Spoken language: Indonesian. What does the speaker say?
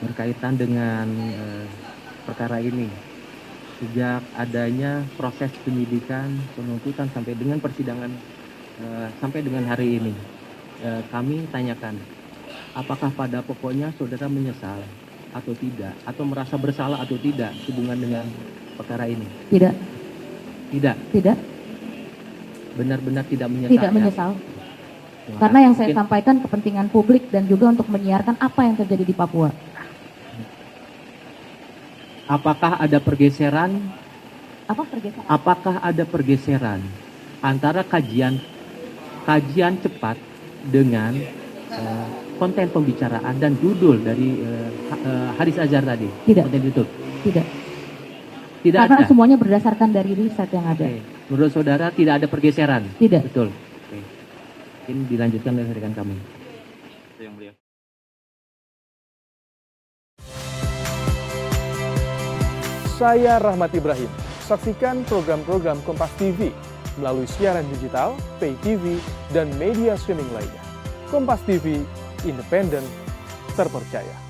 berkaitan dengan perkara ini. Sejak adanya proses penyidikan, penuntutan sampai dengan persidangan sampai dengan hari ini, kami tanyakan, apakah pada pokoknya saudara menyesal atau tidak, atau merasa bersalah atau tidak hubungan dengan perkara ini? Tidak. Tidak. Tidak. Benar-benar tidak menyesal. Tidak menyesal. Ya? Karena yang saya sampaikan kepentingan publik dan juga untuk menyiarkan apa yang terjadi di Papua. Apakah ada pergeseran? Apa pergeseran? Apakah ada pergeseran antara kajian cepat dengan konten pembicaraan dan judul dari Haris Azhar tadi? Tidak. Konten itu? Tidak. Tidak Karena ada? semuanya berdasarkan dari riset yang ada. Oke. Menurut saudara tidak ada pergeseran? Tidak. Betul. Oke. Mungkin dilanjutkan oleh rekan kami. Yang mulia. Saya Rahmat Ibrahim. Saksikan program-program Kompas TV melalui siaran digital, pay TV, dan media streaming lainnya. Kompas TV, independen, terpercaya.